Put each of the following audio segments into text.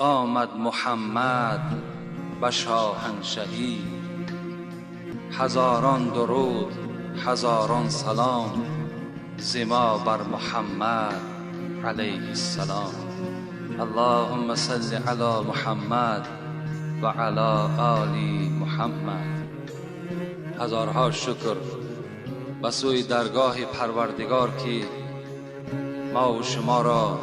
آمد محمد به شاهنشهی. هزاران درود هزاران سلام ز ما بر محمد علیه السلام. اللهم صل علی محمد و علی آل محمد. هزارها شکر به سوی درگاه پروردگار که ما و شما را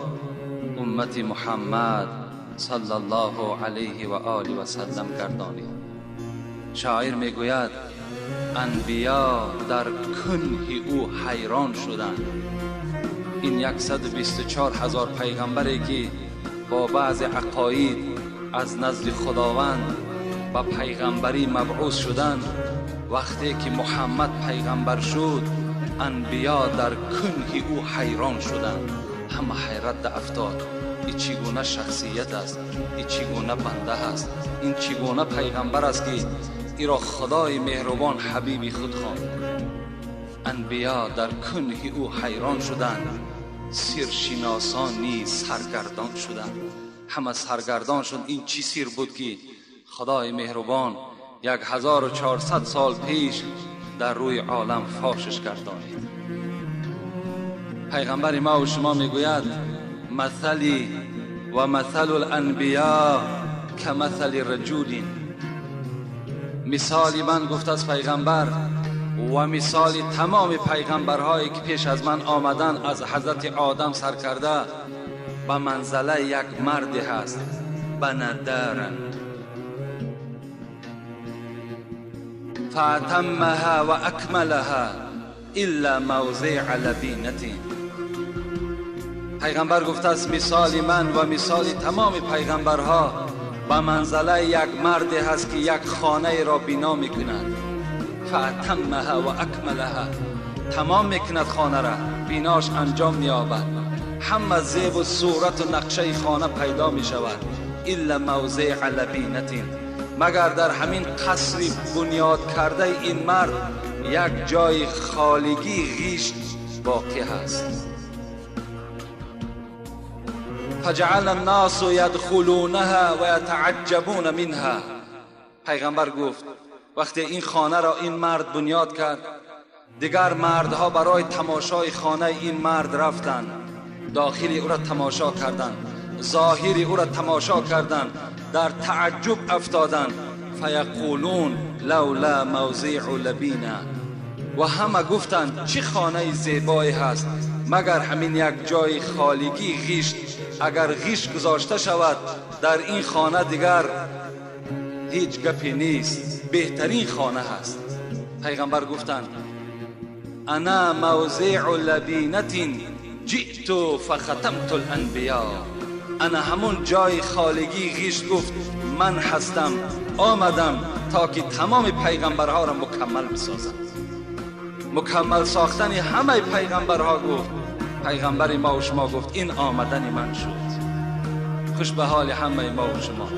امت محمد صلی الله علیه و آله و سلم گردانید. شاعر میگوید انبیا در کنه او حیران شدند. این 124,000 پیغمبری که با بعض عقاید از نزد خداوند و پیغمبری مبعوث شدند، وقتی که محمد پیغمبر شد انبیا در کنه او حیران شدند. همه حیرت افتاد. این چگونه شخصیت است، این چگونه بنده است، این چگونه پیغمبر است که ای را خدای مهربان حبیبی خود خواند. انبیا در کنه او حیران شدند. سرشناسان نیز سرگردان شدند. همه سرگردان شد. این چی سیر بود که خدای مهربان 1400 سال پیش در روی عالم فاشش گردانید. پیغمبر ما و شما میگوید مثلی و مثل الانبیاء کمثل رجل. مثالی من گفته از پیغمبر و مثالی تمام پیغمبرهایی که پیش از من آمدن از حضرت آدم سر کرده به منزله یک مرد هست. بندارند فاتمها و اکملها الا موضع لبینته. پیغمبر گفته است مثال من و مثال تمام پیغمبرها به منزله یک مرد هست که یک خانه را بنا میکند. فاتمها و اکملها، تمام میکند خانه را، بیناش انجام مییابد، همه زیب و صورت و نقشه خانه پیدا میشود. الا موضع لبینه، مگر در همین قصر بنیاد کرده این مرد یک جای خالگی غیش باقی هست. فجعل الناس يدخلونها و یتعجبون منها. پیغمبر گفت وقتی این خانه را این مرد بنیاد کرد، دیگر مردها برای تماشای خانه این مرد رفتند، داخل او را تماشا کردند، ظاهر او را تماشا کردند، در تعجب افتادند. فیقولون لولا موضع لبینه، و همه گفتند چه خانه زیبایی هست مگر همین یک جای خالگی غیش. اگر غیش گذاشته شود در این خانه دیگر هیچ گپی نیست، بهترین خانه هست. پیغمبر گفتند انا موضع لبینه جئت فختمت الانبیاء. انا همون جای خالگی غیش گفت من هستم، آمدم تا که تمام پیغمبرها را مکمل بسازم. مکمل ساختن همه پیغمبرها گفت. پیغمبر ما و شما گفت این آمدن من شد. خوش به حال همه ما و شما،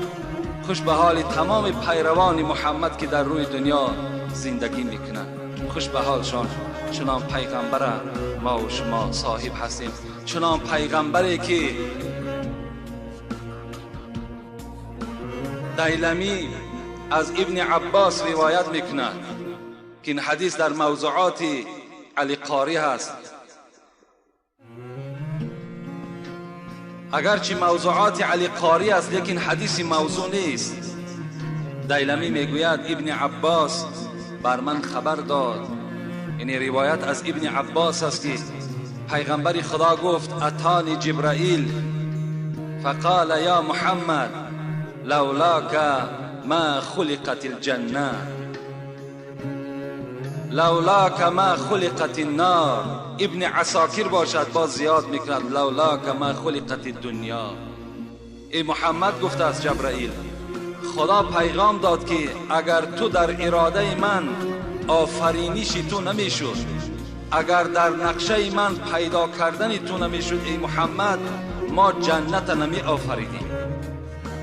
خوش به حال تمام پیروان محمد که در روی دنیا زندگی میکنند. خوش به حالشان. چنان پیغمبر ما و شما صاحب هستیم، چنان پیغمبری که دیلمی از ابن عباس روایت میکند که این حدیث در موضوعات علی قاری هست. اگرچه موضوعات علی قاری است لیکن حدیث موضوع نیست. دیلمی میگوید ابن عباس بر من خبر داد، این روایت از ابن عباس است که پیغمبر خدا گفت اتانی جبرائیل فقال یا محمد لولاک ما خلقت الجنه لولاک ما خلقت النار. ابن عساکر باشد باز زیاد میکند لولاک ما خلقت الدنیا. ای محمد گفته از جبرائیل خدا پیغام داد که اگر تو در اراده من آفرینیش تو نمیشد، اگر در نقشه من پیدا کردن تو نمیشد، ای محمد ما جنت نمی آفریدیم.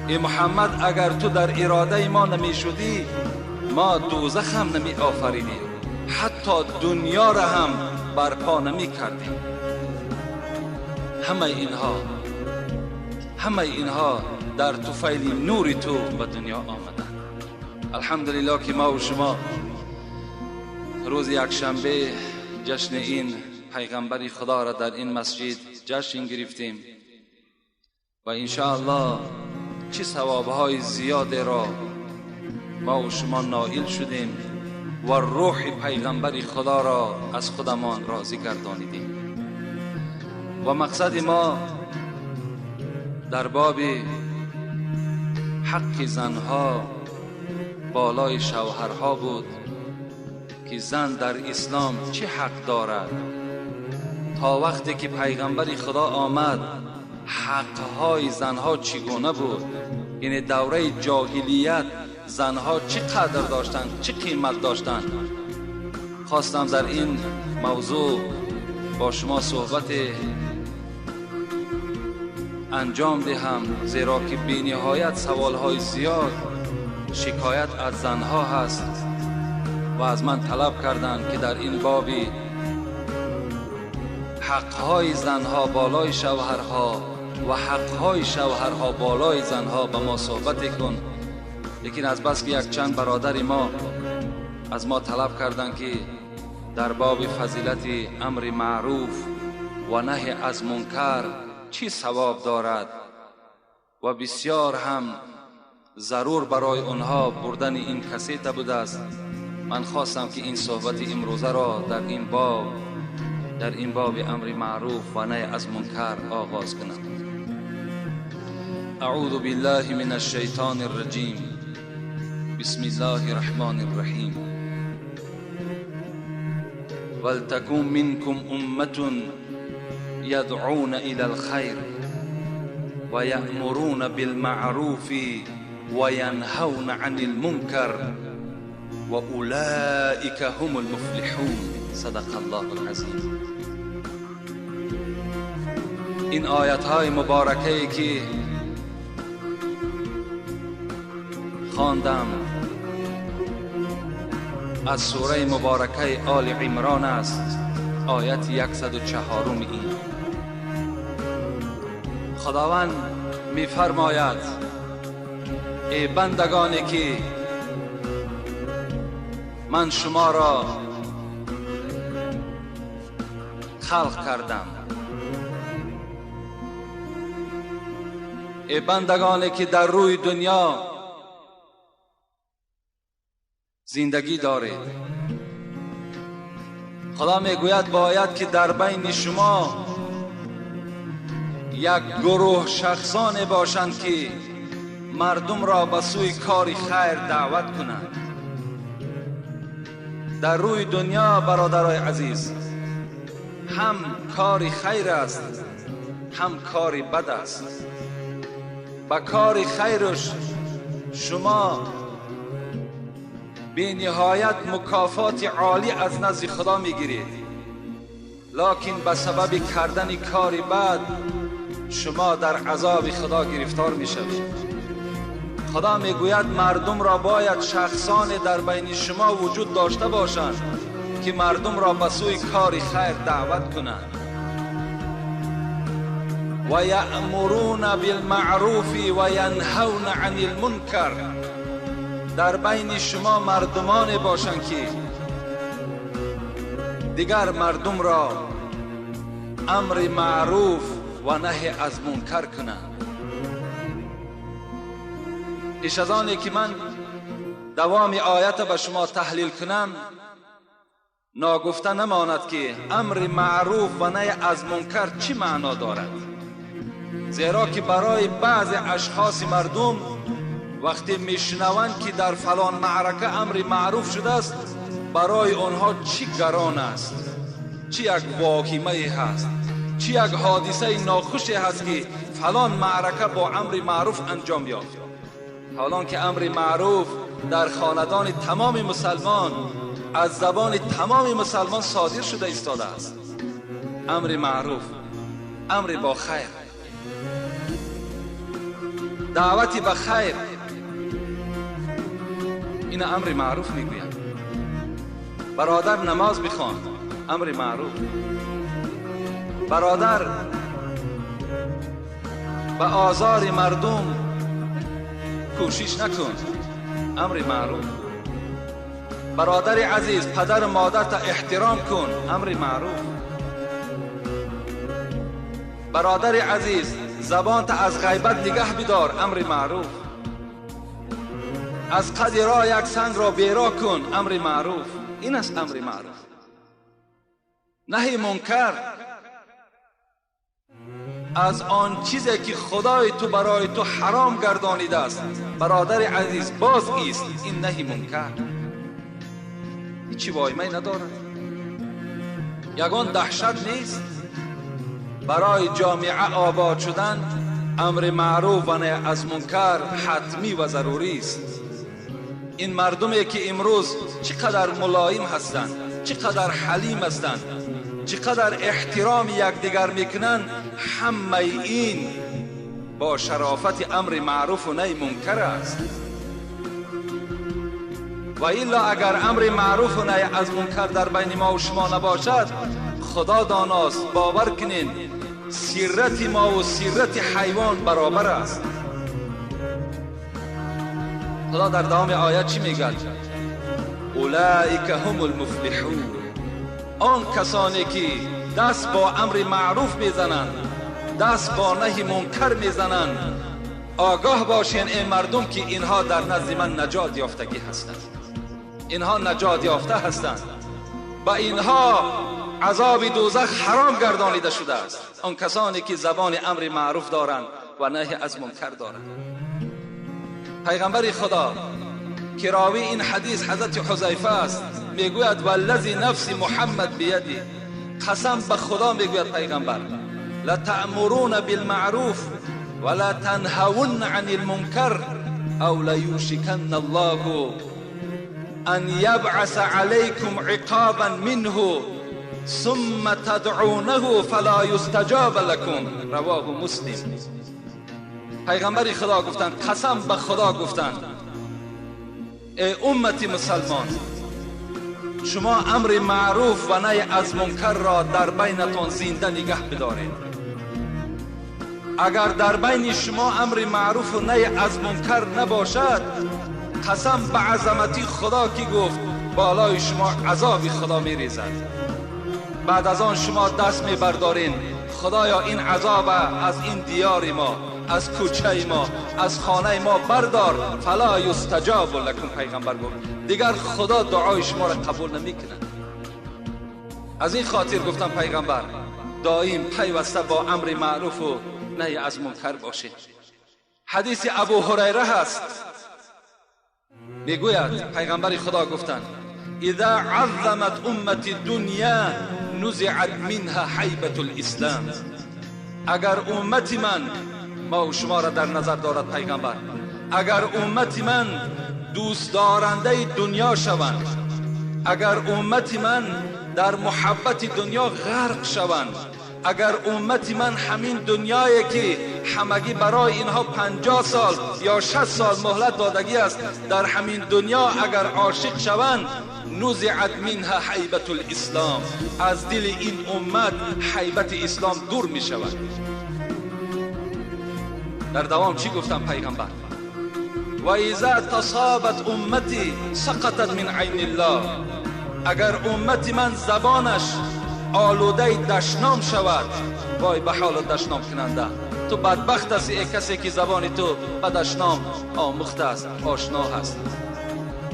ای محمد اگر تو در اراده ما نمیشدی ما دوزخ هم نمی آفریدیم، حتی دنیا را هم برپا نمی کردیم. همه اینها در طفیل نور تو به دنیا آمدند. الحمدلله که ما و شما روز یکشنبه جشن این پیغمبر خدا را در این مسجد جشن گرفتیم و انشاءالله چه ثوابهای زیاد را ما و شما نائل شدیم و روح پیغمبر خدا را از خودمان راضی گردانیدیم. و مقصد ما در باب حق زنها بالای شوهرها بود که زن در اسلام چه حق دارد. تا وقتی که پیغمبر خدا آمد حقهای زنها چگونه بود، یعنی دوره جاهلیت زنها چه قدر داشتند، چه قیمت داشتند. خواستم در این موضوع با شما صحبت انجام دهم، زیرا که بی نهایت سوالهای زیاد شکایت از زنها هست و از من طلب کردند که در این بابی حقهای زنها بالای شوهرها و حقهای شوهرها بالای زنها به ما صحبت کن. لیکن از بس که یک چند برادر ما از ما طلب کردند که در باب فضیلت امر معروف و نهی از منکر چی ثواب دارد و بسیار هم ضرور برای آنها بردن این کسیت بوده است، من خواستم که این صحبت امروزه را در این باب امر معروف و نهی از منکر آغاز کنم. اعوذ بالله من الشیطان الرجیم. بسم الله الرحمن الرحیم. ولتکن منکم امة يدعون إلى الخير ويأمرون بالمعروف وينهون عن المنكر وأولئك هم المفلحون. صدق الله العظیم. این آیت های مبارکه که خواندم از سوره مبارکه آل عمران است، آیت 104 این. خداوند می فرماید ای بندگانی که من شما را خلق کردم، ای بندگانی که در روی دنیا زندگی دارید. خدا میگوید باید که در بین شما یک گروه شخصان باشند که مردم را به سوی کار خیر دعوت کنند. در روی دنیا برادرای عزیز هم کار خیر است هم کار بد است. با کار خیرش شما بی نهایت مکافات عالی از نزد خدا میگیرید، لکن به سبب کردن کار بد شما در عذاب خدا گرفتار میشوید. خدا میگوید مردم را باید شخصان در بین شما وجود داشته باشند که مردم را به سوی کار خیر دعوت کنند. و یأمرون بالمعروف و ینهون عن المنکر. در بین شما مردمان باشند که دیگر مردم را امر معروف و نهی از منکر کنند. پیش از آنی که من دوام آیت به شما تحلیل کنم، ناگفته نماند که امر معروف و نهی از منکر چی معنا دارد. زیرا که برای بعض اشخاص مردم وقتی میشنوند که در فلان معرکه امر معروف شده است، برای آنها چی گران است، چی یک واقعه هست، چی یک حادثه ناخوشی هست که فلان معرکه با امر معروف انجام یافت. حالان که امر معروف در خاندان تمام مسلمان از زبان تمام مسلمان صادر شده ایستاده است. امر معروف، امر با خیر، دعوتی به خیر، این امر معروف میگوید. برادر نماز بخوان، امر معروف. برادر به آزار مردم کوشش نکن، امر معروف. برادر عزیز، پدر مادرت احترام کن، امر معروف. برادر عزیز، زبانت از غیبت نگه بدار، امر معروف. از قد راه یک سنگ را بیرا کن، امر معروف. این است امر معروف. نهی منکر از آن چیزی که خدای تو برای تو حرام گردانیده است، برادر عزیز باز ایست. این نهی منکر هیچی وایمه ندارد، یگان دهشت نیست. برای جامعه آباد شدن امر معروف و نهی از منکر حتمی و ضروری است. این مردمی که امروز چقدر ملایم هستند، چقدر حلیم هستند، چقدر احترام یکدیگر میکنن، همه این با شرافت امر معروف و نهی منکر است. و الا اگر امر معروف و نهی از منکر در بین ما و شما نباشد، خدا داناست، باور کنین سیرت ما و سیرت حیوان برابر است. خدا در دوام آیت چی میگه؟ اولئک هم المفلحون. آن کسانی که دست با امر معروف میزنند، دست با نهی منکر میزنند، آگاه باشین این مردم که اینها در نزد من نجات یافتگی هستند، اینها نجات یافته هستند. با اینها عذاب دوزخ حرام گردانیده شده است. آن کسانی که زبان امر معروف دارند و نهی از منکر دارند. پیغمبر خدا که راوی این حدیث حضرت حذیفه است میگوید والذی نفس محمد بیدی، قسم به خدا میگوید پیغمبر، لتأمرون بالمعروف ولا تنهون عن المنکر او لیوشکن الله ان یبعث علیکم عقابا منه ثم تدعونه فلا یستجاب لكم. رواه مسلم. پیغمبر خدا گفتند، قسم به خدا گفتند، ای امت مسلمان، شما امر معروف و نهی از منکر را در بینتان زنده نگه بدارید. اگر در بین شما امر معروف و نهی از منکر نباشد، قسم به عظمتی خدا که گفت بالای شما عذاب خدا میریزد. بعد از آن شما دست میبردارین، خدایا این عذاب از این دیار ما، از کوچه ما، از خانه ما بردار، فلا یستجاب لکم. پیغمبر گفت دیگر خدا دعای شما را قبول نمیکنه. از این خاطر گفتم پیغمبر دائم پیوسته با امر معروف و نهی از منکر باشید. حدیث ابو هریره هست، میگوید پیغمبر خدا گفتند اذا عظمت امت الدنیا نزعت منها حیبة الاسلام. اگر امت من، ما و شما را در نظر دارد پیغمبر، اگر امت من دوست دارنده دنیا شوند، اگر امت من در محبت دنیا غرق شوند، اگر امت من همین دنیایی که همگی برای اینها 50 سال یا 60 سال مهلت دادگی است، در همین دنیا اگر عاشق شوند، نزعت منها حیبة الاسلام، از دل این امت حیبت اسلام دور می شود. در دوام چی گفتم پیغمبر؟ و اذا تصابت امتی سقطت من عین الله. اگر امت من زبانش آلوده دشنام شود، وای به حال دشنام کننده، تو بدبخت هستی ای کسی که زبان تو به دشنام آموخته است، آشنا هست.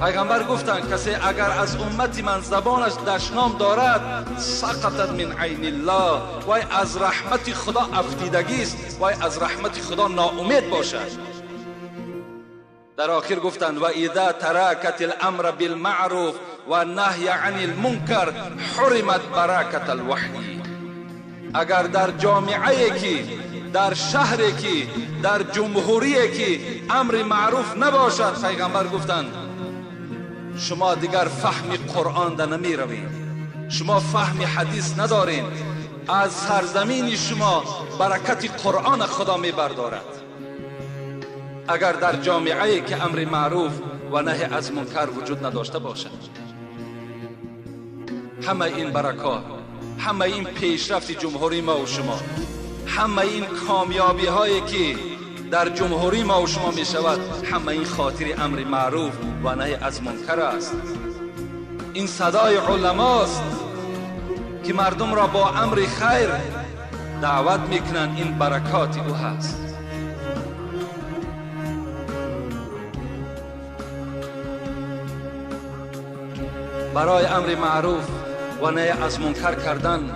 پیغمبر گفتند کسی اگر از امت من زبانش دشنام دارد، سقطت من عین الله، وای از رحمت خدا افتیدگی است، وای از رحمت خدا ناامید باشد. در آخر گفتند و اذا ترکت الامر بالمعروف و نهی عن المنکر حرمت برکت الوحی. اگر در جامعه که، در شهری که، در جمهوری که امر معروف نباشد، پیغمبر گفتند شما دیگر فهم قرآن ده نمی روید، شما فهم حدیث ندارین، از سرزمین شما برکت قرآن خدا می بردارد. اگر در جامعه که امر معروف و نهی از منکر وجود نداشته باشد، همه این برکات، همه این پیشرفت جمهوری ما و شما، همه این کامیابی هایی که در جمهوری ما و شما می شود، همه این خاطر امر معروف و نهی از منکر است. این صدای علماست که مردم را با امر خیر دعوت میکنند. این برکات او هست. برای امر معروف و نهی از منکر کردن،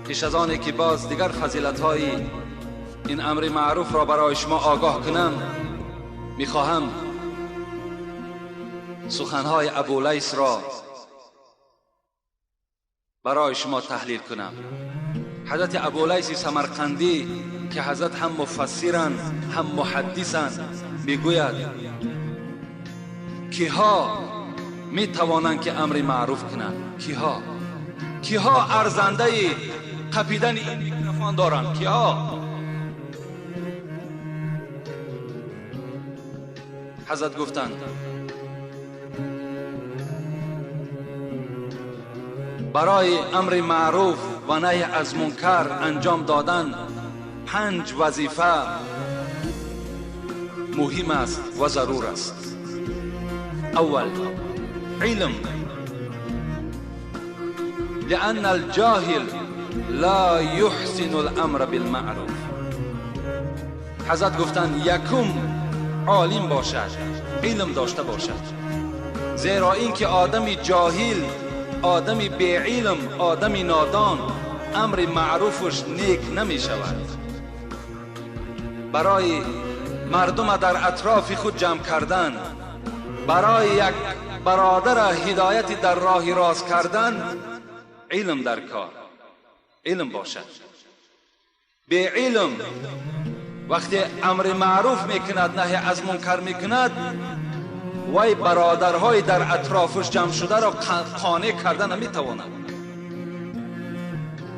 پیش از آنی که باز دیگر فضیلت های این امر معروف را برای شما آگاه کنم، میخواهم سخنهای ابولیث را برای شما تحلیل کنم. حضرت ابولیث سمرقندی که حضرت هم مفسرند هم محدثند، میگوید کیها می توانند که امر معروف کنند؟ کیها ارزنده قپیدن این میکروفون دارند؟ کیها؟ حضرت گفتند برای امر معروف و نهی از منکر انجام دادن 5 وظیفه مهم است و ضرور است. اول، علم، لأن الجاهل لا يحسن الامر بالمعروف. حضرت گفتند یکم عالم باشد، علم داشته باشد، زیرا اینکه آدمی جاهل، آدمی بی علم، آدمی نادان، امر معروفش نیک نمی شود. برای مردم در اطراف خود جمع کردن، برای یک برادر هدایت در راه راست کردن، علم در کار، علم باشد. بی علم وقتی امر معروف میکند نهی از منکر میکند، وی برادرهای در اطرافش جمع شده را قانع کردن نمیتواند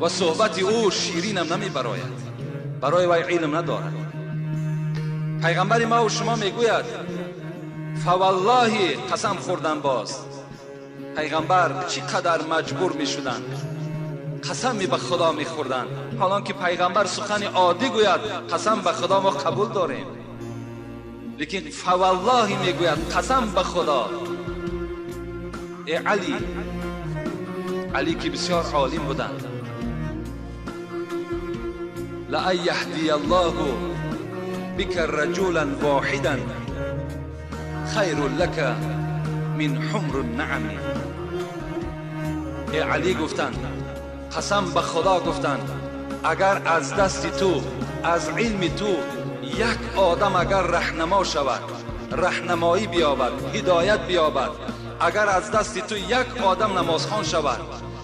و صحبت او شیرین هم نمیبراید، برای وی علم ندارد. پیغمبر ما و شما میگوید فوالله، قسم خوردن باز. پیغمبر چقدر مجبور میشدند، قسم به خدا میخوردند، حالان که پیغمبر سخن عادی گوید قسم به خدا ما قبول داریم، لیکن فوالله میگوید قسم به خدا. ای علی که بسیار عالم بودند، لأن یهدی الله بک رجلا واحدا خیر لک من حمر النعم. ای علی گفتند، قسم به خدا گفتند، اگر از دست تو، از علم تو یک آدم اگر رهنما شود، رهنمایی بیابد، هدایت بیابد، اگر از دست تو یک آدم نمازخوان شود،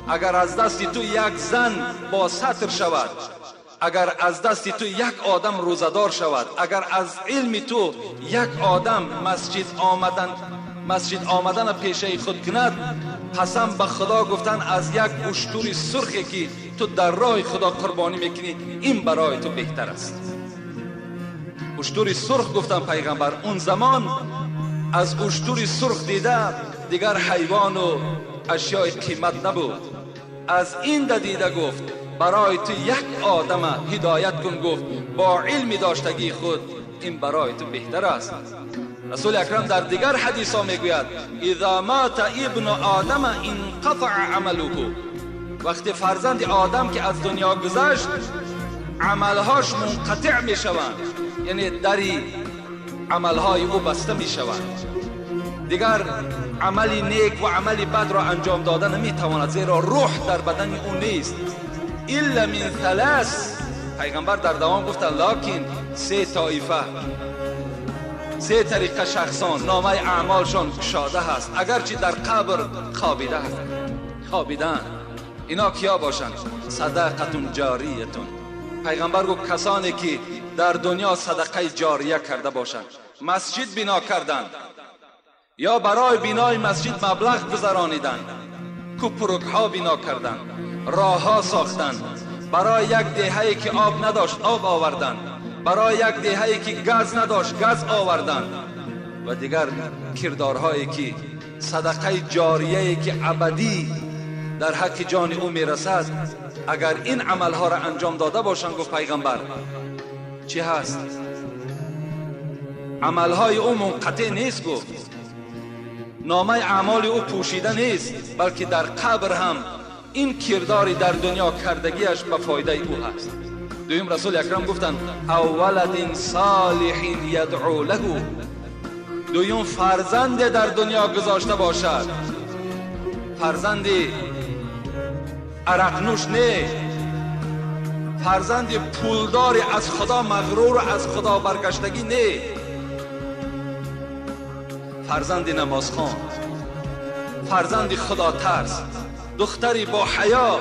اگر از دست تو یک زن با ستر شود، اگر از دست تو یک آدم روزدار شود، اگر از علم تو یک آدم مسجد آمدن پیشه خود کند، قسم به خدا گفتن از یک اشتر سرخی که تو در راه خدا قربانی میکنی، این برای تو بهتر است. اشتر سرخ گفتن پیغمبر، اون زمان از اشتر سرخ دیگر حیوان و اشیاء قیمت نبود. از این دیده گفت برای تو یک آدم هدایت کن، گفت با علم داشتگی خود این برای تو بهتر است. رسول اکرم در دیگر حدیث ها میگوید اذا مات ابن آدم انقطع عمله، وقتی فرزند آدم که از دنیا گذشت عملهاش منقطع می شوند، یعنی دری عملهای او بسته می شوند، دیگر عملی نیک و عملی بد را انجام داده نمی تواند، زیرا روح در بدن او نیست. الا من ثلاث، پیغمبر در دوام گفتن لکن 3 طایفه، 3 طریقه شخصان نامه اعمالشان گشاده هست، اگرچه در قبر خوابیده هست، خوابیدن. اینا کیا باشند؟ صدقه جاریه. پیغمبر گفت کسانی که در دنیا صدقه جاریه کرده باشند، مسجد بنا کردند یا برای بینای مسجد مبلغ گذرانیدند، کوپرک ها بنا کردند، راه ها ساختند، برای یک دهه‌ای که آب نداشت آب آوردند، برای یک دهه‌ای که گاز نداشت گاز آوردند، و دیگر کردارهایی که صدقه جاریه‌ای که ابدی در حق جان او میرسد، اگر این عملها را انجام داده باشند، گفت پیغمبر چی هست؟ عملهای او منقطع نیست گفت، نامه اعمال او پوشیده نیست، بلکه در قبر هم این کرداری در دنیا کردگیش به فایده او هست. دویم رسول اکرم گفتن او ولد صالح یدعو له، دویم فرزند در دنیا گذاشته باشد، فرزند عرق نوش نه، فرزند پولدار از خدا مغرور و از خدا برگشتگی نه، فرزند نمازخوان، فرزند خدا ترس، دختری با حیا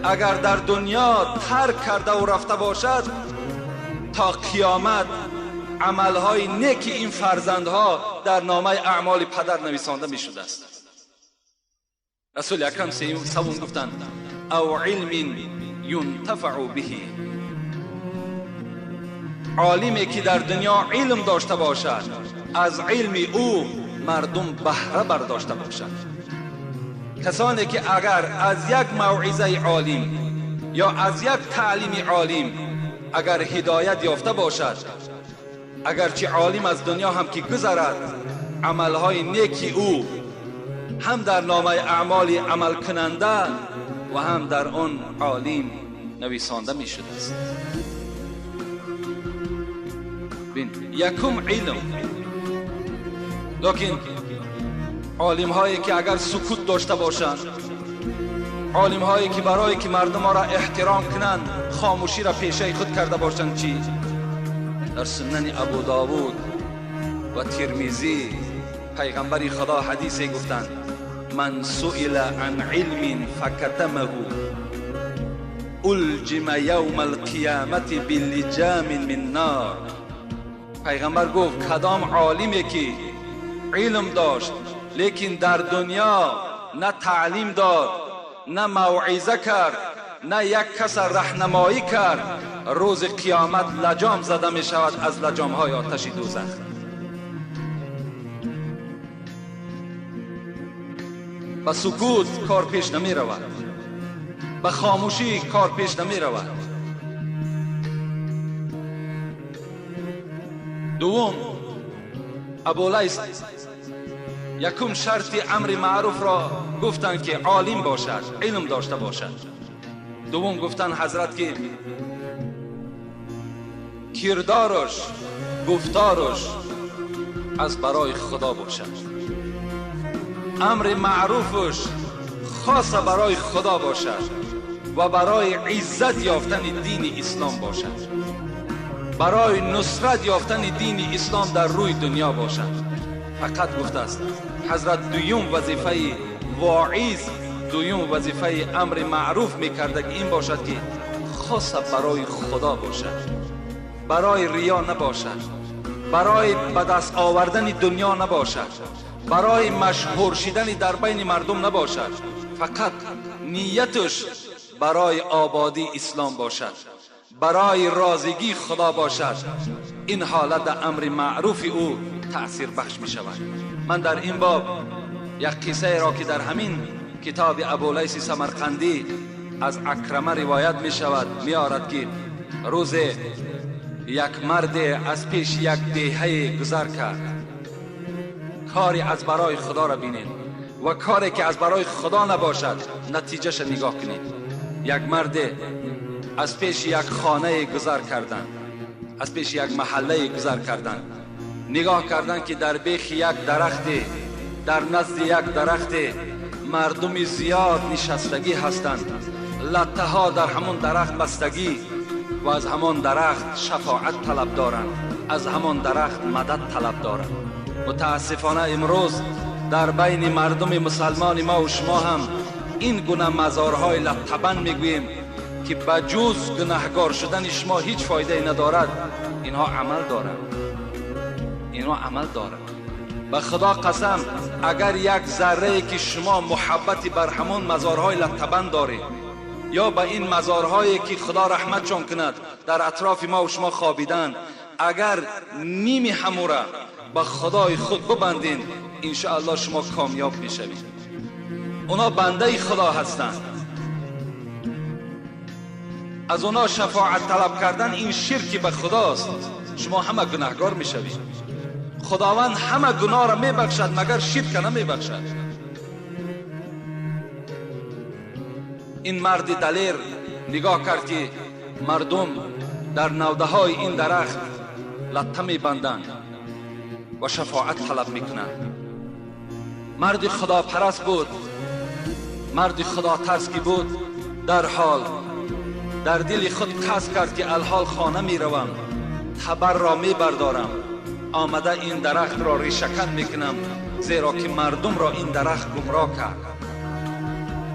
اگر در دنیا ترک کرده و رفته باشد تا قیامت عملهای نیک این فرزندها در نامه اعمال پدر نویسانده می شده است. رسول اکرم سوم گفتند او علم ینتفع به، عالمی که در دنیا علم داشته باشد از علم او مردم بهره برداشته باشد. کسانی که اگر از یک موعظه عالم یا از یک تعلیم عالم اگر هدایت یافته باشد، اگرچه عالم از دنیا هم که گذرد عملهای نیکی او هم در نامه اعمال عمل کننده و هم در آن عالم نویسانده می شده است. بین یکم علم، لیکن عالم هایی که اگر سکوت داشته باشند، عالم هایی که برای که مردم را احترام کنند خاموشی را پیشه خود کرده باشند، چی؟ در سنن ابو داود و ترمذی پیغمبر خدا حدیثی گفتند من سئل عن علم فکتمه الجم یوم القیامت باللجام من نار. پیغمبر گفت کدام عالمی که علم داشت لیکن در دنیا نه تعلیم داد، نه موعظه کرد، نه یک کس راهنمایی کرد، روز قیامت لجام زده می شود از لجام های آتش دوزخ. با سکوت کار پیش نمی رود، با خاموشی کار پیش نمی رود. دوم ابولیس یکم شرط امر معروف را گفتند که عالم باشد، علم داشته باشد. دوم گفتند حضرت که کردارش گفتارش از برای خدا باشد، امر معروفش خاص برای خدا باشد و برای عزت یافتن دین اسلام باشد، برای نصرت یافتن دین اسلام در روی دنیا باشد. فقط گفته است حضرت دویم وظیفه واعظ، دویم وظیفه امر معروف میکرده که این باشد که خاص برای خدا باشد، برای ریا نباشد، برای به دست آوردن دنیا نباشد، برای مشهور شدن در بین مردم نباشد، فقط نیتش برای آبادی اسلام باشد، برای رازگی خدا باشد. این حالت در امر معروف او تأثیر بخش می شود. من در این باب یک قصه را که در همین کتاب ابولیس سمرقندی از اکرمه روایت می شود می آورد که روز یک مرد از پیش یک دیهه گذر کرد. کاری از برای خدا را بینید و کاری که از برای خدا نباشد نتیجهش نگاه کنید. یک مرد از پیش یک خانه گذر کردن، از پیش یک محله گذر کردن، نگاه کردن که در بیخ یک درخت، در نزد یک درخت مردم زیاد نشستگی هستند، لطه ها در همون درخت بستگی و از همان درخت شفاعت طلب دارند، از همان درخت مدد طلب دارند. متاسفانه امروز در بین مردم مسلمان ما و شما هم این گونه مزارهای لطبن میگوییم که بجز گناهگار شدن شما هیچ فایده ندارد. اینها عمل دارند، اینها عمل دارند. به خدا قسم اگر یک ذره که شما محبتی بر همون مزارهای لطبن دارید یا به این مزارهایی که خدا رحمتشان کند در اطراف ما و شما خوابیدن، اگر نیمی هموره به خدای خود ببندین انشاءالله شما کامیاب میشوید. اونا بنده خدا هستند، از اونا شفاعت طلب کردن این شرک به خداست. شما همه گناهگار میشوید. خداوند همه گناه را میبخشد مگر شرک نمیبخشد. این مرد دلیر نگاه کرد که مردم در نوده های این درخت لطه میبندند و شفاعت طلب میکنند. مرد خدا پرست بود، مرد خدا ترسکی بود. در حال در دل خود قصد کرد که الحال خانه میروم، تبر را میبردارم، آمده این درخت را ریشه‌کن میکنم، زیرا که مردم را این درخت گمراه کرد.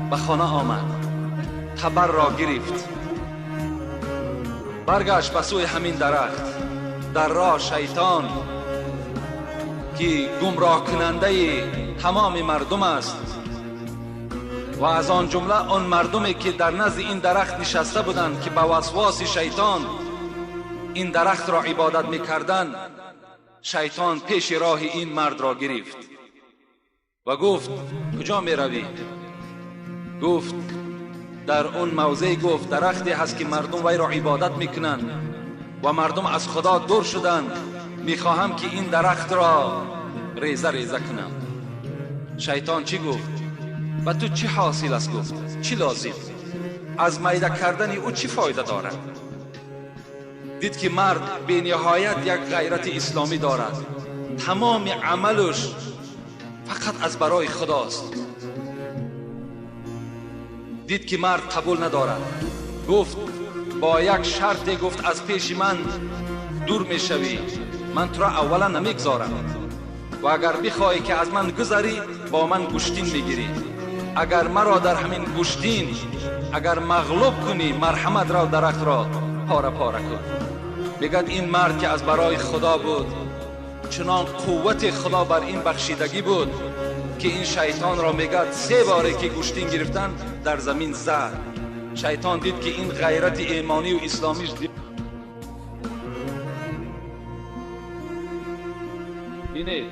به خانه آمد، تبر را گرفت، برگشت به سوی همین درخت. در راه شیطان که گمراه کننده تمام مردم است و از آن جمله آن مردمی که در نزد این درخت نشسته بودند که به وسواس شیطان این درخت را عبادت میکردند، شیطان پیش راه این مرد را گرفت و گفت کجا می روی؟ گفت در اون موضع، گفت درختی هست که مردم وی را عبادت میکنند و مردم از خدا دور شدند، میخواهم که این درخت را ریزه ریزه کنم. شیطان چی گفت؟ و تو چی حاصل است؟ گفت چی لازم؟ از میده کردن او چی فایده دارد؟ دید که مرد به نهایت یک غیرت اسلامی دارد، تمام عملش فقط از برای خداست. دید که مرد قبول ندارد، گفت با یک شرط، گفت از پیش من دور میشوی، من تو را اولا نمیگذارم و اگر بخواهی که از من گذری با من گشتین میگیری. اگر مرا در همین گشتین اگر مغلوب کنی، مرحمت را درخت را پاره پاره کن. بگد این مرد که از برای خدا بود، چنان قوت خدا بر این بخشیدگی بود که این شیطان را میگد 3 باره که گشتین گرفتن در زمین زد. شیطان دید که این غیرت ایمانی و اسلامیش اینه.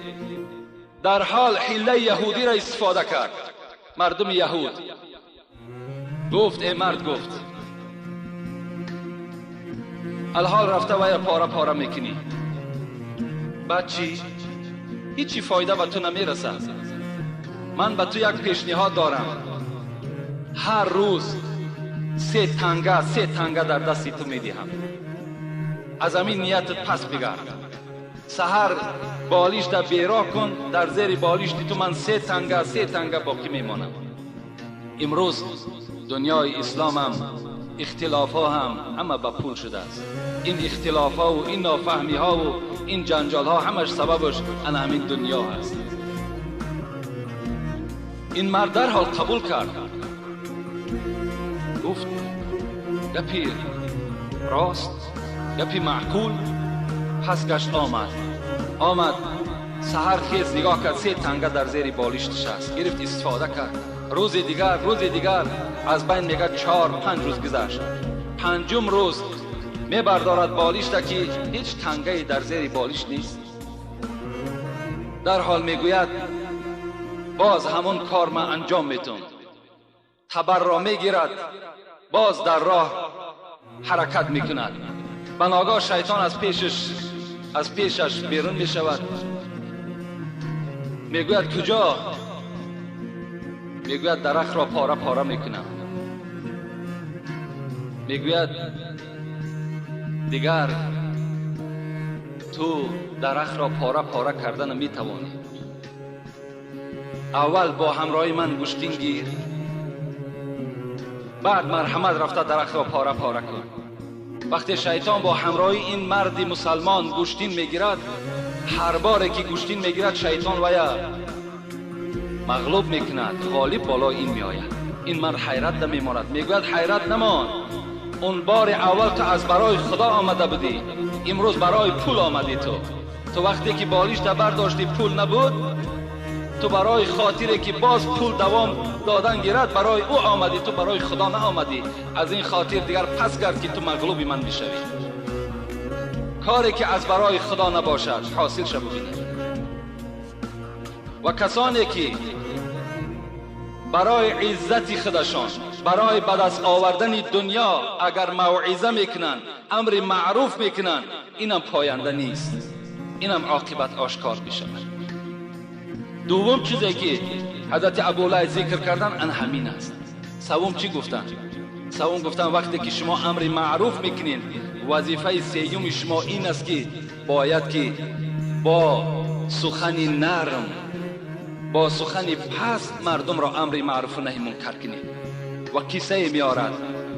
در حال حیله یهودی را استفاده کرد، مردم یهود. گفت ای مرد، گفت الحال رفته و یا پاره پاره میکنی، بعد چی؟ هیچی فایده به تو نمیرسه. من به تو یک پیشنهاد دارم، هر روز 3 تنگه در دست تو میدهم. از همین نیتت پس بگرد. سحر بالیش در بیراه کن، در زیر بالیش تو من 3 تنگه باقی میمانم. امروز دنیای اسلام هم اختلاف ها هم همه به پول شده است. این اختلاف ها و این نافهمی ها و این جنجال ها همش سببش همین دنیا هست. این مرد در حال قبول کرد، گفت گپی راست، گپی معقول. پس گشت آمد سحر خیز نگاه کرد، 3 تنگه در زیر بالیش نشست، گرفت استفاده کرد. روز دیگر از بین میگه 4-5 روز گذشت. 5م روز میبردارد بالیش تا که هیچ تنگه در زیر بالیش نیست. در حال میگوید باز همون کار من انجام میتون. تبر را میگیرد، باز در راه حرکت میکند. بناگاه شیطان از پیشش بیرون میشود. میگوید کجا؟ میگوید درخت را پاره پاره میکنم. میگوید دیگر تو درخت را پاره پاره کردن میتوانی. اول با همراهی من گشتین گیر، بعد مرحمت رفته درخت را پاره پاره کن. وقتی شیطان با همراهی این مرد مسلمان گشتین میگیرد، هر باره که گشتین میگیرد شیطان ویا مغلوب میکند، غالب بالا این میآید. این مرد حیرت نمیماند. میگوید حیرت نمان، اون بار اول تو از برای خدا آمده بودی، امروز برای پول آمدی. تو وقتی که بالیش تبر داشتی پول نبود، تو برای خاطری که باز پول دوام دادن گیرد برای او آمدی، تو برای خدا نه آمدی. از این خاطر دیگر پس گرد که تو مغلوب من بشوی. کاری که از برای خدا نباشد حاصل شو ببینید. و کسانی که برای عزت خودشان، برای به دست آوردن دنیا اگر موعظه میکنن، امر معروف میکنن، اینم پاینده نیست، اینم عاقبت آشکار میشه. دوم چیزی که حضرت ابوالعلی ذکر کردن ان همین است. سوم چی گفتن؟ سوم گفتن وقتی که شما امر معروف میکنین، وظیفه سیوم شما این است که باید که با سخن نرم، با سخن پست مردم را امر معروف و نهی منکر کنید. و قصه میارد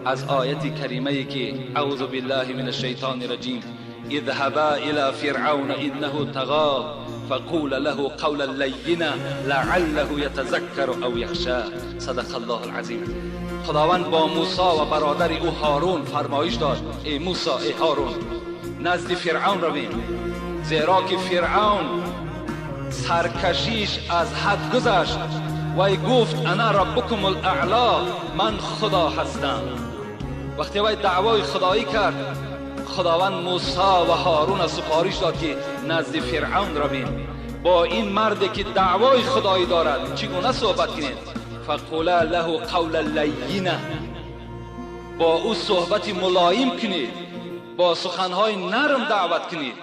از آیت کریمه که اعوذ بالله من الشیطان الرجیم اذهبا الى فرعون انه طغى فقول له قولا لینا لعله یتذکر او یخشی. صدق الله العظیم. خداوند با موسی و برادر او هارون فرمایش داد ای موسی، ای هارون، نزد فرعون روید، زیرا که فرعون سرکشیش از حد گذشت و گفت انا ربکم الاعلی، من خدا هستم. وقتی وی دعوای خدایی کرد، خداوند موسی و هارون سفارش داد که نزد فرعون روید، با این مردی که دعوای خدایی دارد چگونه صحبت کنید؟ فقولا له قولا لینا، با او صحبت ملایم کنید، با سخنهای نرم دعوت کنید،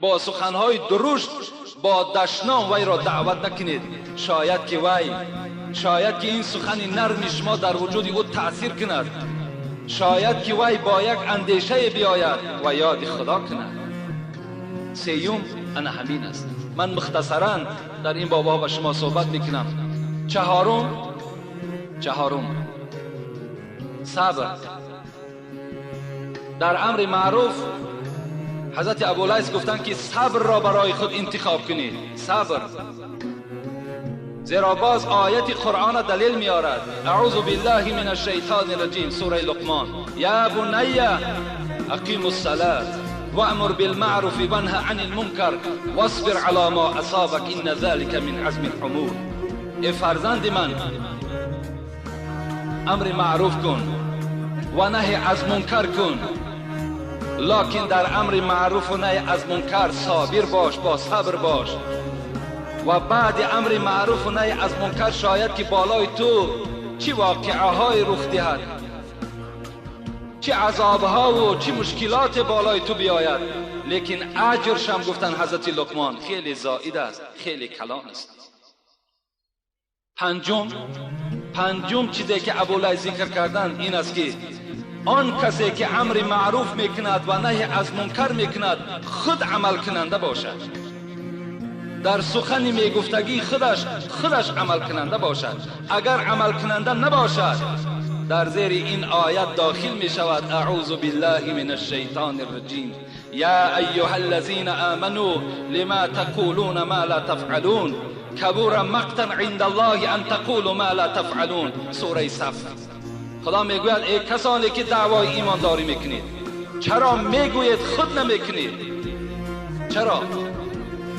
با سخنهای درشت، با دشنام وی را دعوت نکنید. شاید که این سخن نرم شما در وجود او تأثیر کند، شاید که وی با یک اندیشه بیاید و یاد خدا کند. سیوم انا همین است. من مختصرا در این بابا با شما صحبت میکنم. چهارم صبر. در امر معروف حضرت ابوالعیس گفتن که صبر را برای خود انتخاب کنید. صبر، زیرا باز آیت قرآن دلیل میارد. اعوذ بالله من الشیطان الرجیم، سوره لقمان، یا بنی اقیم الصلاة وامر بالمعروف وانه عن المنکر واصبر على ما اصابك ان ذلك من عزم الامور. ای فرزند من، امر معروف کن و نهی از منکر کن، لکن در امر معروف و نهی از منکر صابر باش، با صبر باش. و بعد امر معروف و نهی از منکر شاید که بالای تو چه واقعه های رخ دهد، چه عذاب ها و چه مشکلات بالای تو بیاید، لیکن اجرش هم گفتن حضرت لقمان خیلی زائد است، خیلی کلان است. پنجم چیزی که ابوالعلی ذکر کردن این است که آن کسی که امر معروف میکند و نهی از منکر میکند خود عمل کننده باشد، در سخن میگفتگی خودش عمل کننده باشد. اگر عمل کننده نباشد در زیر این آیت داخل می شود اعوذ بالله من الشیطان الرجیم یا ایها الذین آمنوا لما تقولون ما لا تفعلون کبر مقتا عند الله ان تقولوا ما لا تفعلون. سوره صف. خدا میگوید ای کسانی که دعوای ایمانداری میکنید، چرا میگوید خود نمیکنید؟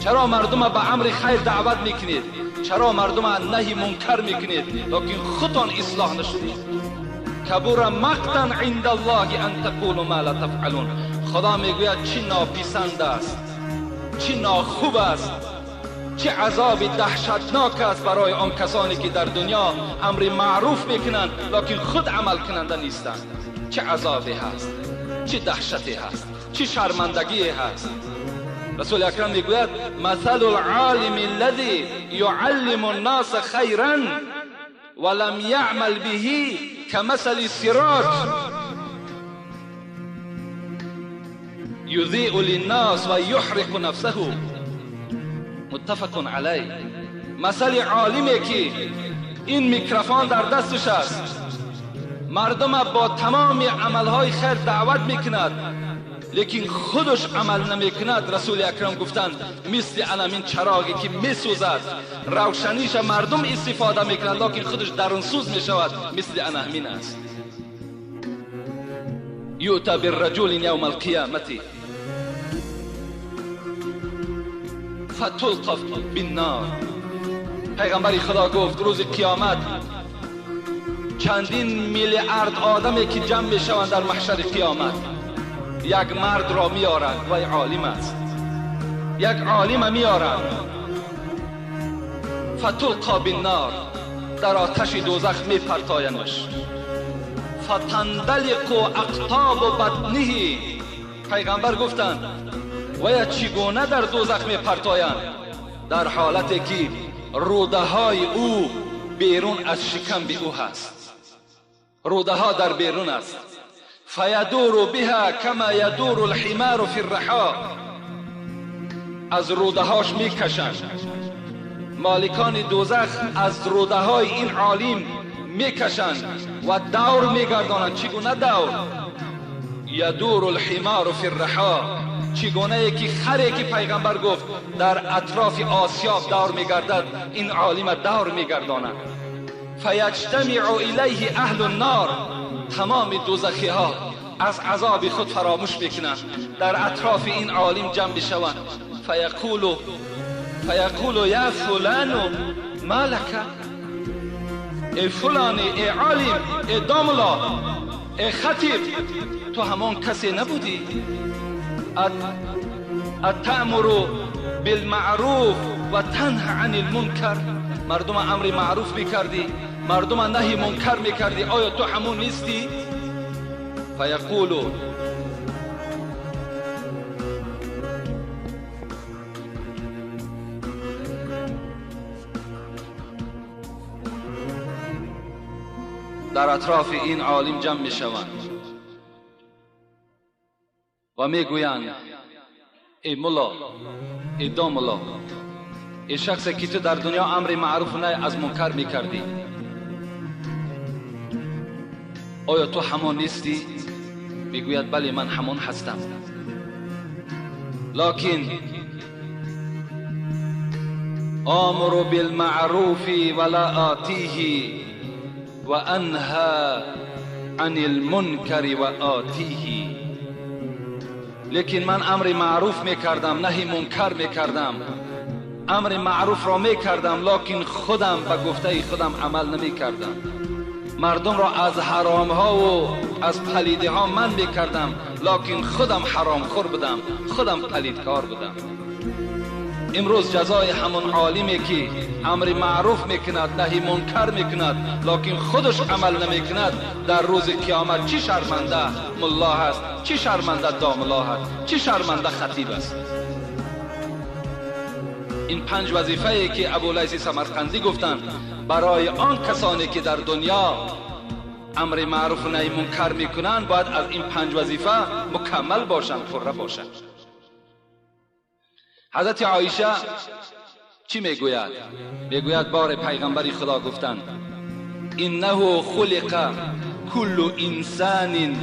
چرا مردم به امر خیر دعوت میکنید؟ چرا مردم نهی منکر میکنید لیکن خودتان اصلاح نشدید؟ کبر مقتا عند الله ان تقولوا ما لا تفعلون. خدا میگوید چه ناپسند است، چه ناخوب است، چه عذاب دهشتناک است برای آن کسانی که در دنیا امر معروف میکنند لیکن خود عمل کننده نیستند. چه عذابی هست، چه دهشتی هست، چه شرمندگی هست. رسول اکرم میگوید مثل العالم الذي يعلم الناس خيرا ولم يعمل به كمثل السراج يضيء للناس ويحرق نفسه. متفق علیه. مثل عالمی که این میکروفون در دستش است، مردم با تمام عملهای خیر دعوت میکند لیکن خودش عمل نمیکند. رسول اکرم گفتند مثل علامین چراغی که میسوزد، روشنیش مردم استفاده میکنند لیکن خودش درونسوز میشود، مثل همین است. یؤتی بالرجل یوم القیامة فتلقى بالنار. پیغمبر خدا گفت روز قیامت چندین میلیارد آدمی که جمع میشوند در محشر قیامت، یک مرد را میارند و عالم است، یک عالم میارند، فتلقى بالنار، در آتش دوزخ میپرتاینش، فتندلق اقطاب بدنه. پیغمبر گفتند و یا چگونه در دوزخ می پرتایند؟ در حالتی که روده های او بیرون از شکم او هست. روده ها در بیرون است. فیدور بها کما یدور الحمار فی الرحا. از روده هاش می کشند. مالکان دوزخ از روده های این عالم می کشند و دور می گردانند. چگونه دور؟ یدور الحمار فی الرحا. چگونه که خری که پیغمبر گفت در اطراف آسیاب دور می گردد، این عالم دور می گرداند. فیجتمع الیه اهل النار. تمام دوزخی ها از عذاب خود فراموش میکنند، در اطراف این عالم جمع بشوند. فیقول یا فلان ما لک. ای فلانی، ای عالم، ای داملا، ای خطیب، تو همان کسی نبودی اتأمر بالمعروف و تنهی عن المنکر؟ مردم امر معروف میکردی، مردم نهی منکر میکردی، آیا تو همون نیستی؟ فیقول در اطراف این عالم جمع میشوند و میگویند ای ملا، ای داملا، ای شخصی که تو در دنیا امر معروف نه از منکر میکردی، آیا تو همان نیستی؟ میگوید بله من همان هستم، لکن آمر بالمعروف ولا آتیه و انها عن المنکر و آتیه. لیکن من امر معروف میکردم، نهی منکر میکردم. امر معروف را میکردم لکن خودم به گفته خودم عمل نمیکردم. مردم را از حرام ها و از پلیدی ها من میکردم لکن خودم حرام خور بودم، خودم پلیدکار بودم. امروز جزای همون عالمی که امر معروف میکند، نهی منکر میکند لکن خودش عمل نمیکند، در روز قیامت چی شرمنده ملا هست، چی شرمنده داملا هست، چی شرمنده خطیب است. این 5 وظیفه‌ای که ابولیث سمرقندی گفتند برای آن کسانی که در دنیا امر معروف و نهی منکر میکنند، باید از این 5 وظیفه مکمل باشند، پره باشند. حضرت عایشه چی میگوید؟ میگوید بار پیغمبر خدا گفتند انه خلق کل انسان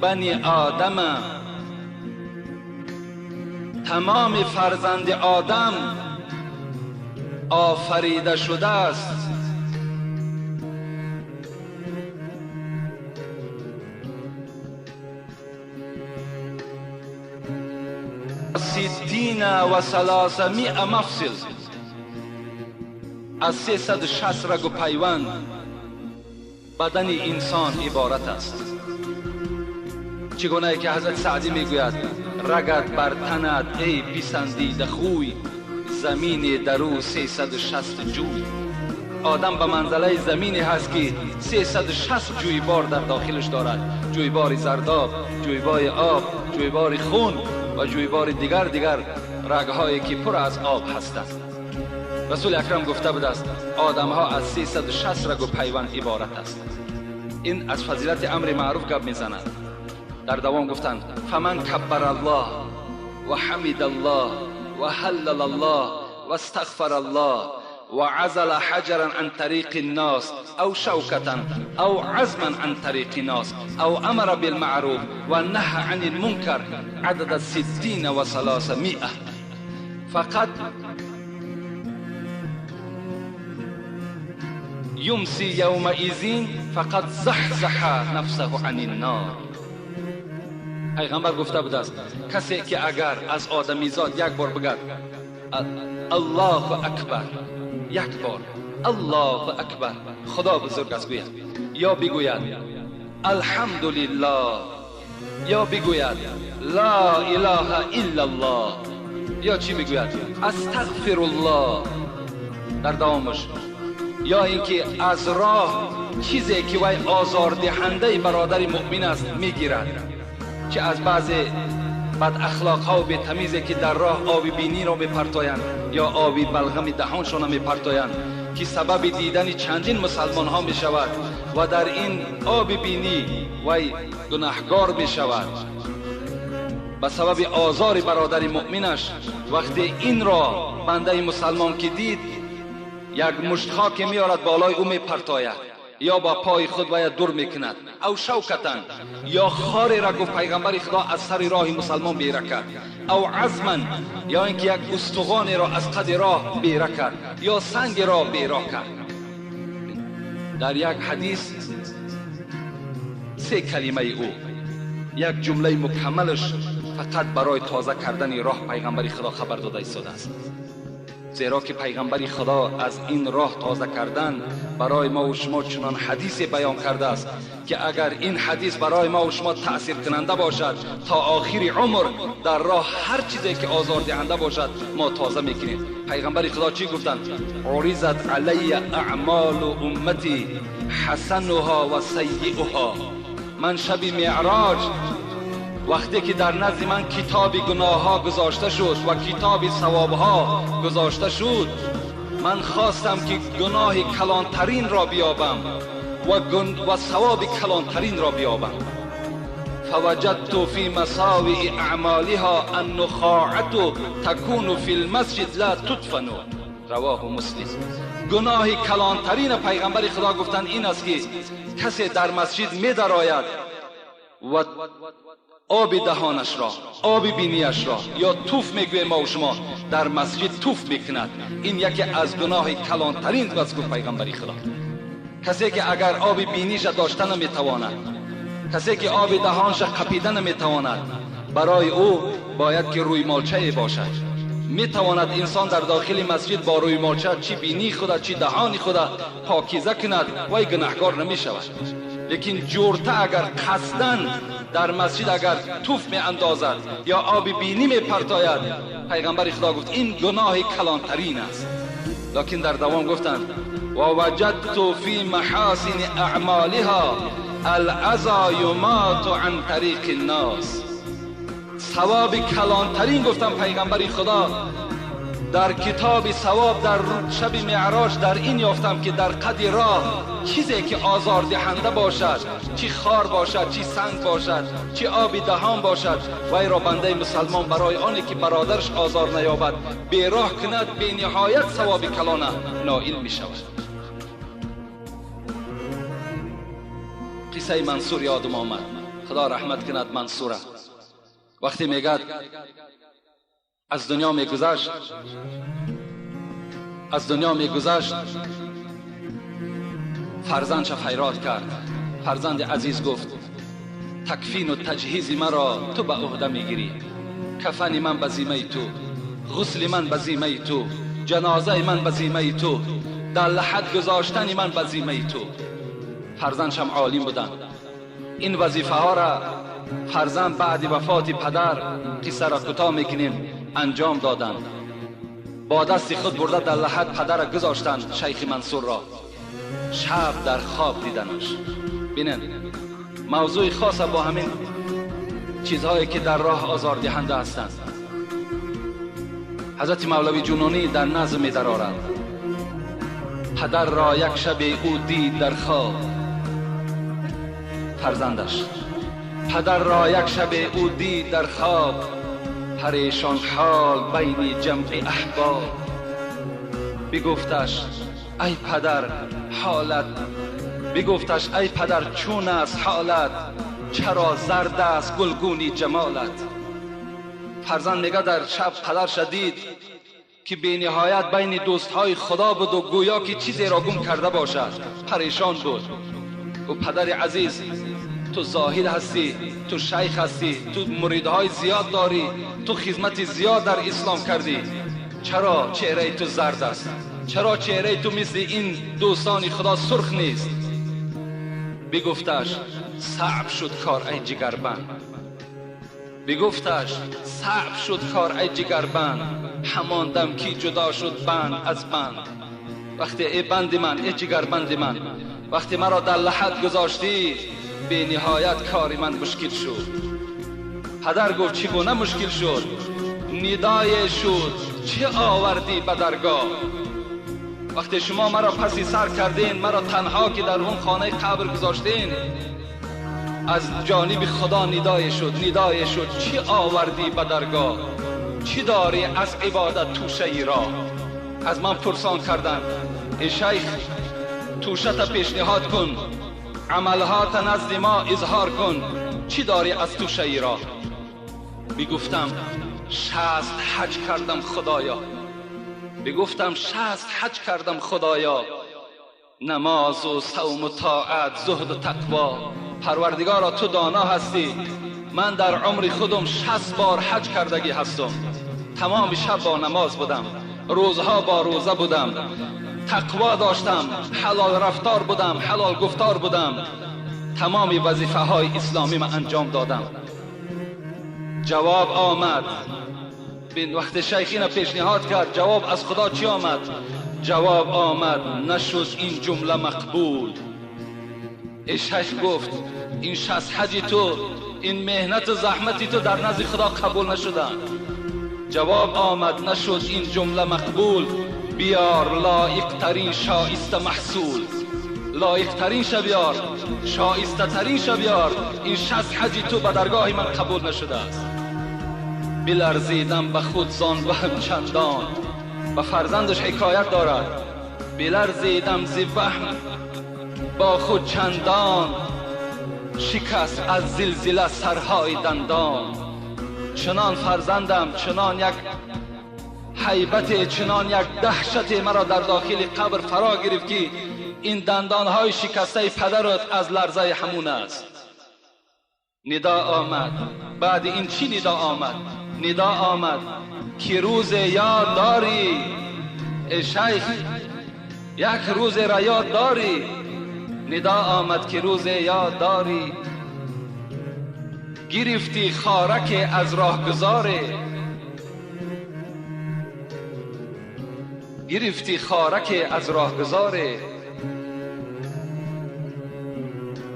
بنی آدم. تمام فرزند آدم آفریده شده است ستین و 300 مفصل، از 360 رگ و پیوند بدن انسان عبارت است. چگونه که حضرت سعدی میگوید رگت بر تنت ای پسندیده خوی، زمین درو 360 جوی. آدم به منزله زمینی هست که 360 جویبار در داخلش دارد، جویبار زرداب، جویبار آب، جویبار خون و جویبار دیگر رگهایی که پر از آب هستند. رسول اکرم گفته بود است آدم ها از 360 رگ و پیوند عبارت است. این از فضیلت امر معروف گپ میزند. در دوام گفتند فمن کبر الله و حمد الله و هلل الله و استغفر الله و عزل حجرا عن طریق الناس او شوکتا او عزما عن طریق الناس او امر بالمعروف و نهى عن المنکر عدد 60 و 300 فقط یمسی یومئذ فقط زحزح نفسه عن النار. پیغمبر گفته بود است کسی که اگر از آدمیزاد یک بار بگد الله اکبر، یک بار الله اکبر خدا بزرگ است گوید، یا بگوید الحمدلله، یا بگوید لا اله الا الله، یا چی بگوید استغفر الله در دوامش، یا اینکه از راه چیزی که وی آزاردهنده برادر مؤمن است میگیرد، چه از بعض بد اخلاق ها و بی‌تمیزی که در راه آب بینی را میپرتایند یا آب بلغم دهانشان میپرتایند که سبب دیدن چندین مسلمان ها می شود و در این آب بینی وی گناهگار می شود به سبب آزار برادر مؤمنش. وقتی این را بنده مسلمان که دید یک مشت خاک میارد بالای او میپرتاید یا با پای خود وی دور میکند او شوکتن یا خاری را گفت پیغمبر خدا از سر راه مسلمان بیره کرد او عزمن یا اینکه یک استخوان را از قد راه بیره کرد یا سنگ را بیره کرد. در یک حدیث 3 کلمه او یک جمله مکملش فقط برای تازه کردن راه پیغمبر خدا خبر داده ایستاده است. زیرا که پیغمبر خدا از این راه تازه کردن برای ما و شما چنان حدیث بیان کرده است که اگر این حدیث برای ما و شما تأثیر کننده باشد تا آخر عمر در راه هر چیزی که آزار دهنده باشد ما تازه میکنیم. پیغمبر خدا چی گفتند؟ عرضت علی اعمال امتی حسنها و سیئها. من شب معراج وقتی که در نزد من کتاب گناه ها گذاشته شد و کتاب ثواب ها گذاشته شد، من خواستم که گناه کلانترین را بیابم و ثواب کلانترین را بیابم. فوجدت فی مساوئ اعمالها النخاعة تکون فی المسجد لا تدفن. رواه مسلم. گناه کلانترین پیغمبر خدا گفتند این است که کسی در مسجد می درآید و آب دهانش را، آب بینیش را یا توف میگویم ما و شما در مسجد توف میکند. این یکی از گناه کلانترین است گفت پیغمبر خدا. کسی که اگر آب بینیش داشته نمیتواند، کسی که آب دهانش قپیده نمیتواند، برای او باید که روی مالچه باشد. میتواند انسان در داخل مسجد با روی مالچه چی بینی خدا چی دهانی خدا پاکیزه کند و گناهگار نمیشود. لیکن جورته اگر قصدن در مسجد اگر توف می اندازد یا آب بینی می پرتاید، پیغمبر خدا گفت این گناه کلانترین است. لیکن در دوام گفتند و وجدت فی محاسن اعمالها العزا یمات عن طریق الناس. ثواب کلانترین گفتم پیغمبر خدا در کتاب ثواب در شب معراج در این یافتم که در قد راه چیزی که آزار دهنده باشد، چی خار باشد، چی سنگ باشد، چی آب دهان باشد، وی را بنده مسلمان برای آنی که برادرش آزار نیابد بیراه کند به نهایت ثواب کلانه نائل می شود. قصه منصور یادم آمد، خدا رحمت کند منصوره. وقتی میگد از دنیا میگذشت فرزندش خیرات کرد. فرزند عزیز گفت تکفین و تجهیز مرا تو به عهده میگیری، کفن من به ذمه تو، غسل من به ذمه تو، جنازه من به ذمه تو، در لحد گذاشتن من به ذمه تو. فرزندشم عالم بودن. این وظیفه ها را فرزند بعد وفات پدر قصه را کوتاه میکنیم انجام دادند. با دست خود برده در لحد پدر را گذاشتند شیخ منصور را. شب در خواب دیدنش. بینن موضوع خاص با همین چیزهایی که در راه آزار دهنده هستند. حضرت مولوی جنونی در نظم می درآورد پدر را یک شب او دید در خواب. فرزندش پدر را یک شب او دید در خواب، پریشان حال بین جمع احباب. بگفتش ای پدر حالت، بگفتش ای پدر چون است حالت، چرا زرد است گلگونی جمالت. فرزند میگه در شب پدر شدید که بی نهایت بین دوستهای خدا بود و گویا که چیزی را گم کرده باشد، پریشان بود. و پدر عزیز تو زاهد هستی، تو شیخ هستی، تو مریدهای زیاد داری، تو خدمت زیاد در اسلام کردی، چرا چهره تو زرد است؟ چرا چهره تو مثل این دوستان خدا سرخ نیست؟ بگفتش صعب شد کار ای جگربند، بگفتش صعب شد کار ای جگربند، همان دم کی جدا شد بند از بند. وقتی ای بند من، ای جگربند من، وقتی مرا در لحد گذاشتی به نهایت کار من مشکل شد. پدر گفت چگونه مشکل شد؟ ندای شد چه آوردی به درگاه؟ وقتی شما مرا پسی سر کردین، مرا تنها که در اون خانه قبر گذاشتین، از جانب خدا ندای شد چه آوردی به درگاه؟ چی داری از عبادت توشه ای را؟ از من پرسان کردن ای شیخ توشت پیشنهاد کن، عملهات نزد ما اظهار کن، چی داری از توشه ای را؟ بگفتم 60 حج کردم خدایا، بگفتم 60 حج کردم خدایا، نماز و صوم و طاعت، زهد و تقوا. پروردگارا تو دانا هستی، من در عمر خودم 60 بار حج کردگی هستم. تمام شب با نماز بودم، روزها با روزه بودم، تقوا داشتم، حلال رفتار بودم، حلال گفتار بودم، تمام وظیفه های اسلامی من انجام دادم. جواب آمد. بین وقت شیخ اینو پیشنهاد کرد، جواب از خدا چی آمد؟ جواب آمد نشد این جمله مقبول. شیخ گفت این 60 حج تو، این مهنت و زحمتی تو در نزد خدا قبول نشده. جواب آمد نشد این جمله مقبول، بیار لایق ترین شایسته محصول، لایق ترین شو بیار، شایسته ترین شو بیار، این 60 حج تو به درگاه من قبول نشده است. بلرزیدم به خود زان وهم چندان، به فرزندش حکایت دارد، بلرزیدم ز وهم با خود چندان، شکست از زلزله سرهای دندان. چنان فرزندم، چنان یک هیبت، چنان یک دهشت مرا در داخل قبر فرا گرفت که این دندانهای شکسته پدرت از لرزه همون است. ندا آمد. بعد این چی ندا آمد؟ ندا آمد که روز یاد داری ای شیخ، یک روز را یاد داری؟ ندا آمد که روز یاد داری، گرفتی خارک از راه گذاره، گرفتی خارک از راه گذاره،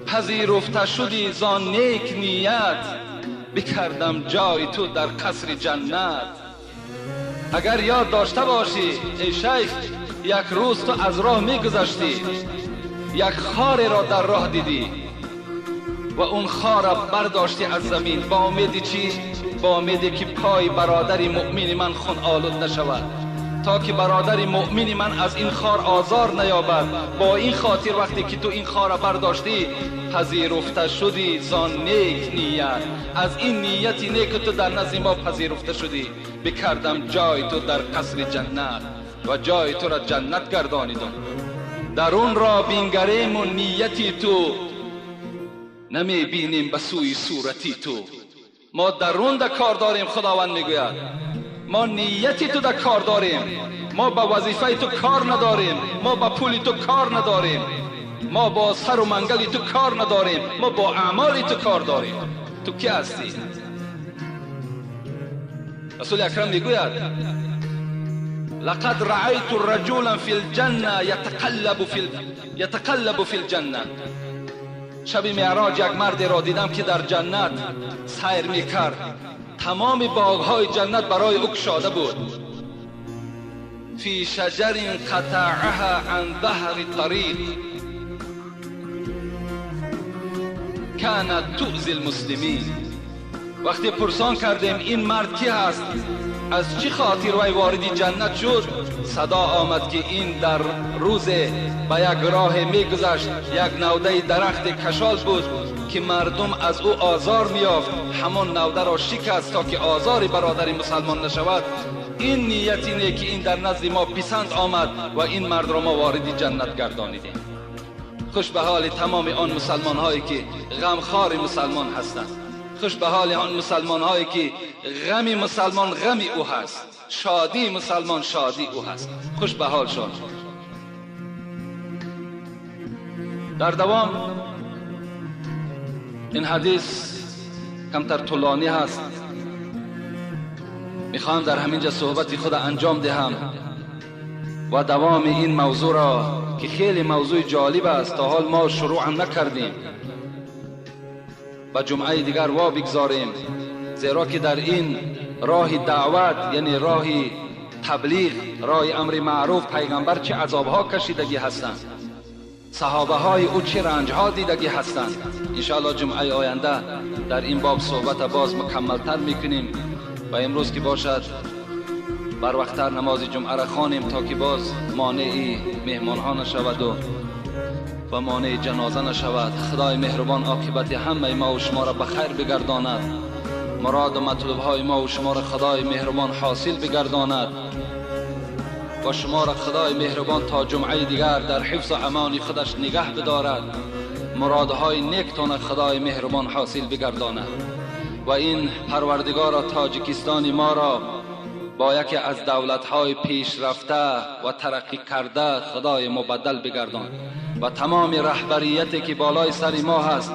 پذیرفته شدی زان نیک نیت، بکردم جای تو در قصر جنت. اگر یاد داشته باشی ای شیخ، یک روز تو از راه می گذشتی، یک خار را در راه دیدی و اون خار را برداشتی از زمین، با امیدی چی؟ با امیدی که پای برادر مؤمن من خون آلود نشود، تا که برادر مؤمن من از این خار آزار نیابد. با این خاطر وقتی که تو این خار را برداشتی، پذیرفته شدی زان نیک نیت، از این نیتی نیک تو در نزد ما پذیرفته شدی، بکردم جای تو در قصر جنت و جای تو را جنت گردانیدم. در اون را بینگریم و نیتی تو، نمی بینیم به سوی صورتی تو. ما درون در کار داریم، خداوند میگوید ما نیتی تو در کار داریم، ما با وظیفه تو کار نداریم، ما با پول تو کار نداریم، ما با سر و منگل تو کار نداریم، ما با اعمال تو کار داریم. تو کی هستی؟ رسول اکرم میگوید لقد رأيت رجلا في الجنة يتقلب في الجنة. شب معراج یک مرد را دیدم که در جنت سیر میکرد، تمام باغهای جنت برای او گشاده بود. فی شجر قطعها عن ظهر الطريق كانت تؤذي المسلمین. وقتی پرسان کردیم این مرد کی هست، از چی خاطر وی وارد جنت شد، صدا آمد که این در روز به یک راه میگذشت، یک نوده درخت کشال بود که مردم از او آزار میافت، همان نوده را شکست تا که آزار برادر مسلمان نشود. این نیت اینه که این در نزد ما پسند آمد و این مرد را ما وارد جنت گردانیدیم. خوش به حال تمام آن مسلمان هایی که غمخوار مسلمان هستند، خوش به حال آن مسلمان هایی که غم مسلمان غم او هست، شادی مسلمان شادی او هست. خوش به حالشان. در دوام این حدیث کمتر طولانی هست، میخوام در همینجا صحبت خود انجام دهم و دوام این موضوع را که خیلی موضوع جالب است، تا حال ما شروع نکردیم، و جمعه دیگر وا بگذاریم، زیرا که در این راه دعوت یعنی راه تبلیغ، راه امر معروف، پیغمبر چه عذابها کشیدگی هستند، صحابه های او چه رنج ها دیدگی هستند. انشاءالله جمعه آینده در این باب صحبت باز مکمل تر میکنیم و امروز که باشد بر وقتتر نماز جمعه را خوانیم تا که باز مانع مهمان ها نشود و مانع جنازه نشود. خدای مهربان عاقبت همه ما و شما را به خیر بگرداند، مراد و مطلوب های ما و شما را خدای مهربان حاصل بگرداند و شما را خدای مهربان تا جمعه دیگر در حفظ و امان خودش نگه بدارد، مرادهای نیکتان خدای مهربان حاصل بگرداند و این پروردگار تاجیکستان ما را با یکی از دولت‌های پیشرفته و ترقی کرده خدای مبدل بگردان و تمام رهبریتی که بالای سر ما هست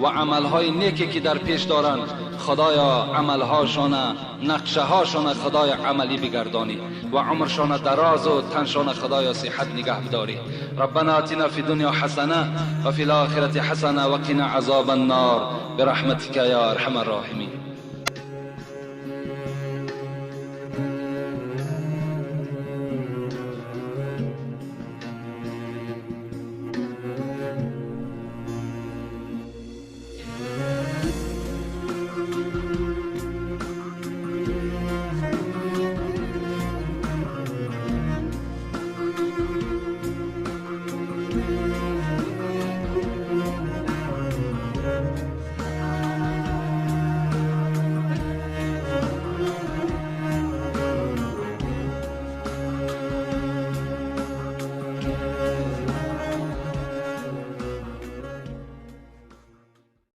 و عملهای نیکی که در پیش دارند خدایا عملهاشان نقشه‌هاشان خدای عملی بگردانی و عمرشان دراز و تنشان خدایا صحت نگه داری. ربنا آتنا فی الدنیا حسنه و فی الاخره حسنه و قنا عذاب النار برحمتک یا ارحم الراحمین.